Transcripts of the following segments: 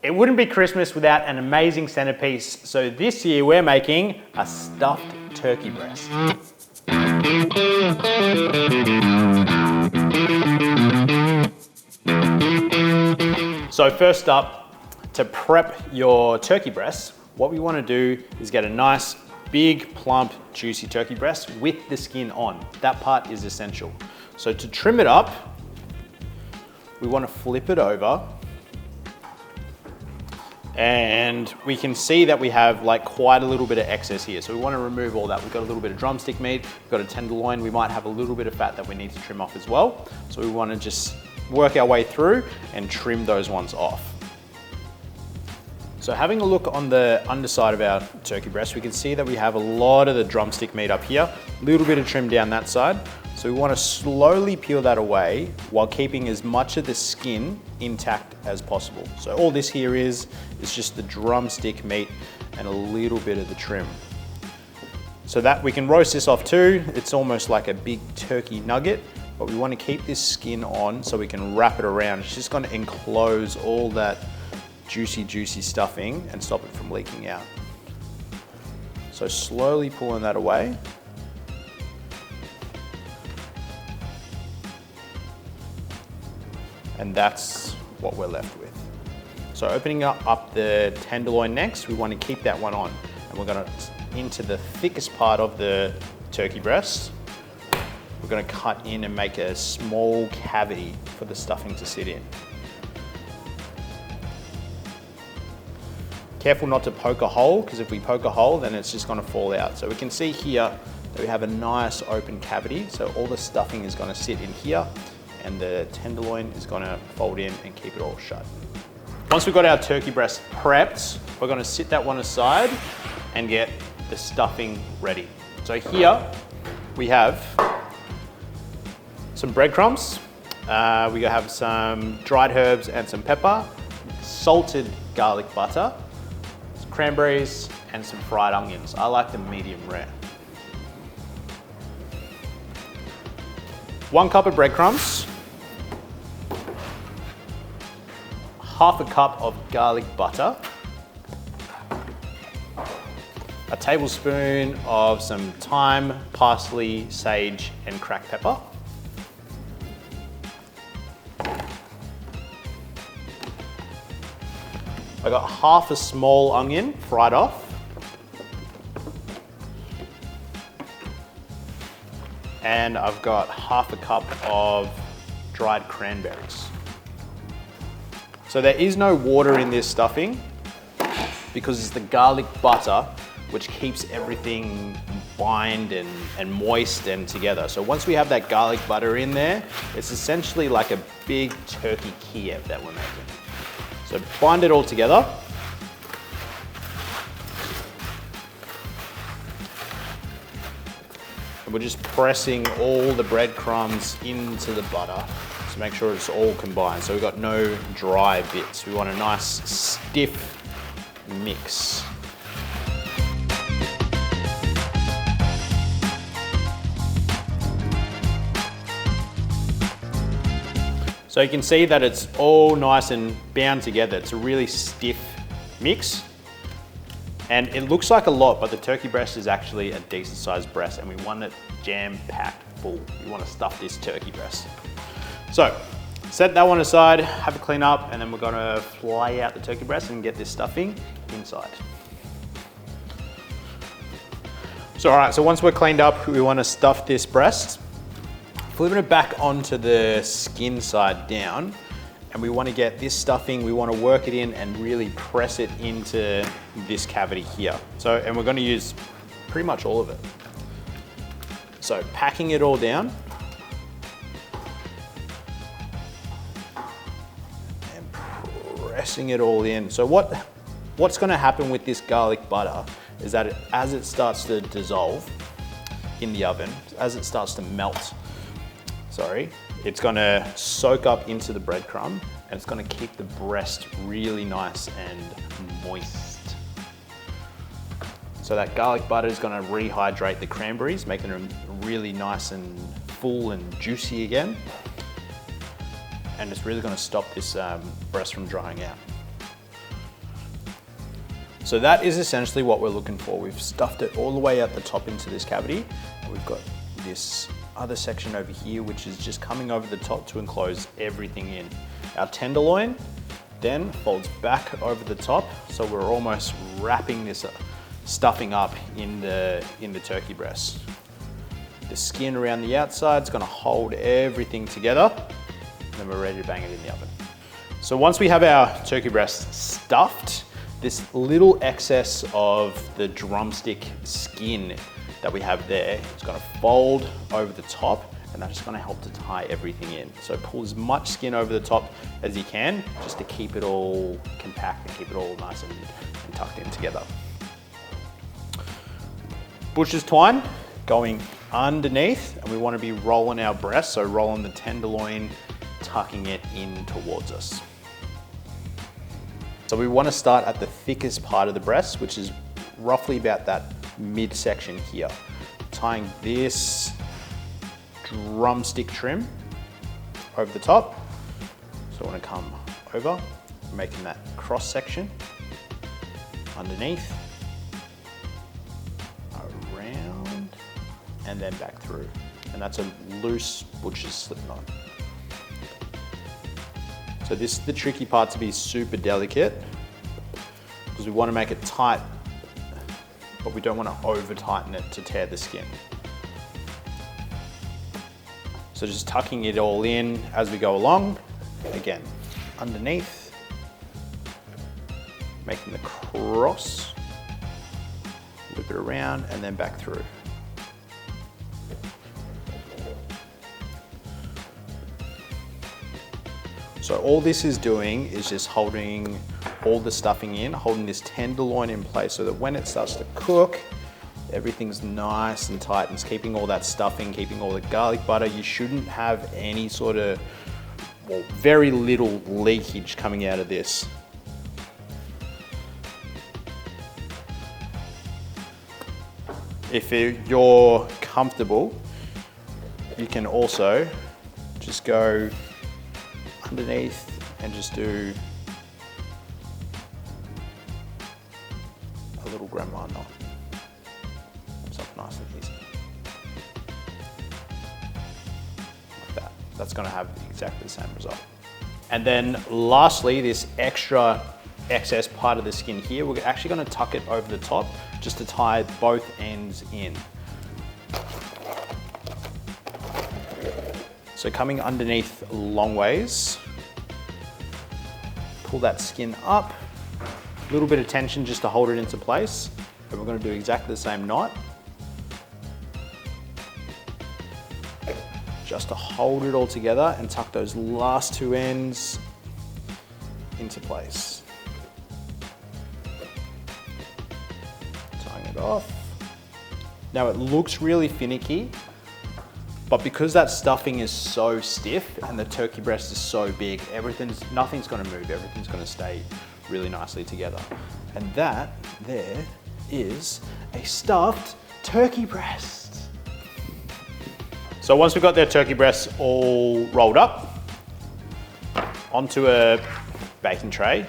It wouldn't be Christmas without an amazing centerpiece. So this year we're making a stuffed turkey breast. So first up, to prep your turkey breast, what we want to do is get a nice, big, plump, juicy turkey breast with the skin on. That part is essential. So to trim it up, we want to flip it over. And we can see that we have like quite a little bit of excess here. So we want to remove all that. We've got a little bit of drumstick meat, we've got a tenderloin, we might have a little bit of fat that we need to trim off as well. So we want to just work our way through and trim those ones off. So having a look on the underside of our turkey breast, we can see that we have a lot of the drumstick meat up here, a little bit of trim down that side. So we want to slowly peel that away while keeping as much of the skin intact as possible. So all this here is just the drumstick meat and a little bit of the trim. So that we can roast this off too. It's almost like a big turkey nugget, but we want to keep this skin on so we can wrap it around. It's just going to enclose all that juicy stuffing and stop it from leaking out. So slowly pulling that away. And that's what we're left with. So opening up the tenderloin next, we want to keep that one on. And we're going to, into the thickest part of the turkey breast, we're going to cut in and make a small cavity for the stuffing to sit in. Careful not to poke a hole, because if we poke a hole, then it's just going to fall out. So we can see here that we have a nice open cavity. So all the stuffing is going to sit in here, and the tenderloin is going to fold in and keep it all shut. Once we've got our turkey breast prepped, we're going to sit that one aside and get the stuffing ready. So here we have some breadcrumbs, we have some dried herbs and some pepper, salted garlic butter, some cranberries, and some fried onions. I like them medium rare. 1 cup of breadcrumbs, half a cup of garlic butter, a tablespoon of some thyme, parsley, sage, and cracked pepper. I got half a small onion fried off. And I've got half a cup of dried cranberries. So there is no water in this stuffing because it's the garlic butter which keeps everything bind and moist and together. So once we have that garlic butter in there, it's essentially like a big turkey Kiev that we're making. So bind it all together. And we're just pressing all the breadcrumbs into the butter to make sure it's all combined. So we've got no dry bits. We want a nice stiff mix. So you can see that it's all nice and bound together. It's a really stiff mix. And it looks like a lot, but the turkey breast is actually a decent sized breast and we want it jam-packed full. We want to stuff this turkey breast. So set that one aside, have it clean up, and then we're gonna fly out the turkey breast and get this stuffing inside. So all right, so once we're cleaned up, we want to stuff this breast. Flipping it back onto the skin side down, and we want to get this stuffing, we want to work it in and really press it into this cavity here. So, and we're going to use pretty much all of it. So packing it all down. And pressing it all in. So what's going to happen with this garlic butter is that as it starts to dissolve in the oven, as it starts to melt, it's gonna soak up into the breadcrumb and it's gonna keep the breast really nice and moist. So that garlic butter is gonna rehydrate the cranberries, making them really nice and full and juicy again. And it's really gonna stop this breast from drying out. So that is essentially what we're looking for. We've stuffed it all the way at the top into this cavity, and we've got this other section over here, which is just coming over the top to enclose everything in. Our tenderloin then folds back over the top, so we're almost wrapping this stuffing up in the turkey breast. The skin around the outside is going to hold everything together, and then we're ready to bang it in the oven. So once we have our turkey breast stuffed, this little excess of the drumstick skin that we have there is going to fold over the top, and that's going to help to tie everything in. So pull as much skin over the top as you can, just to keep it all compact and keep it all nice and tucked in together. Butcher's twine going underneath, and we want to be rolling our breast, so rolling the tenderloin, tucking it in towards us. So we want to start at the thickest part of the breast, which is roughly about that midsection here. Tying this drumstick trim over the top. So I want to come over, making that cross section underneath, around, and then back through. And that's a loose butcher's slip knot. So this is the tricky part, to be super delicate, because we want to make it tight, but we don't want to over tighten it to tear the skin. So just tucking it all in as we go along. Again, underneath, making the cross, loop it around, and then back through. So all this is doing is just holding all the stuffing in, holding this tenderloin in place, so that when it starts to cook, everything's nice and tight, and it's keeping all that stuffing, keeping all the garlic butter. You shouldn't have any sort of, well, very little leakage coming out of this. If you're comfortable, you can also just go underneath and just do a little grandma knot. Something nice and easy. Like that. That's going to have exactly the same result. And then lastly, this extra excess part of the skin here, we're actually going to tuck it over the top just to tie both ends in. So coming underneath long ways, pull that skin up, a little bit of tension just to hold it into place. And we're going to do exactly the same knot, just to hold it all together and tuck those last two ends into place. Tying it off. Now it looks really finicky, but because that stuffing is so stiff and the turkey breast is so big, nothing's going to move, everything's going to stay really nicely together. And that there is a stuffed turkey breast. So once we've got their turkey breasts all rolled up, onto a baking tray,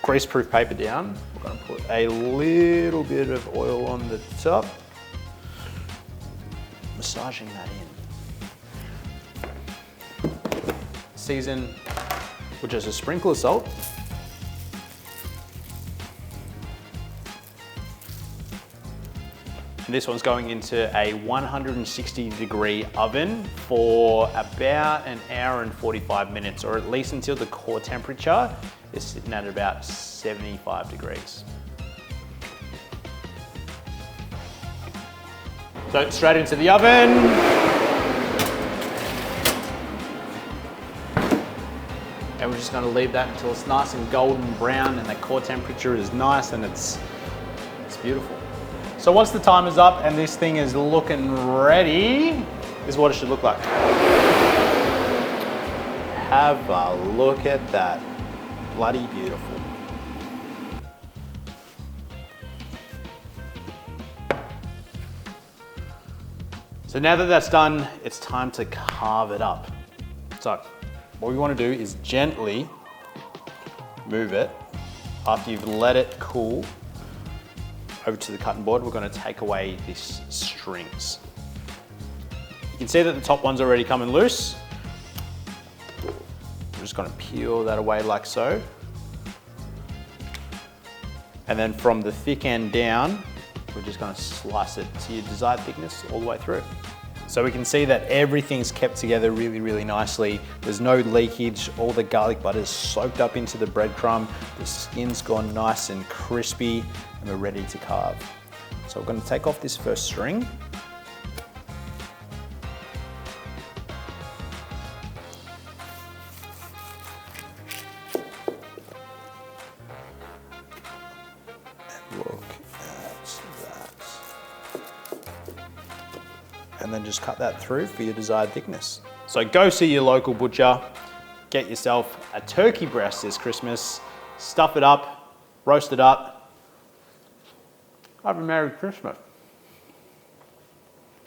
greaseproof paper down, we're going to put a little bit of oil on the top, massaging that in. Season with just a sprinkle of salt. And this one's going into a 160-degree oven for about an hour and 45 minutes, or at least until the core temperature is sitting at about 75 degrees. So straight into the oven. And we're just going to leave that until it's nice and golden brown and the core temperature is nice and it's beautiful. So once the timer's up and this thing is looking ready, this is what it should look like. Have a look at that. Bloody beautiful. So now that that's done, it's time to carve it up. So what we want to do is gently move it after you've let it cool over to the cutting board, we're gonna take away these strings. You can see that the top one's already coming loose. We're just gonna peel that away like so. And then from the thick end down, we're just gonna slice it to your desired thickness all the way through. So we can see that everything's kept together really, really nicely. There's no leakage, all the garlic butter is soaked up into the breadcrumb, the skin's gone nice and crispy, and we're ready to carve. So we're gonna take off this first string. Look at that. And then just cut that through for your desired thickness. So go see your local butcher, get yourself a turkey breast this Christmas, stuff it up, roast it up. Have a Merry Christmas.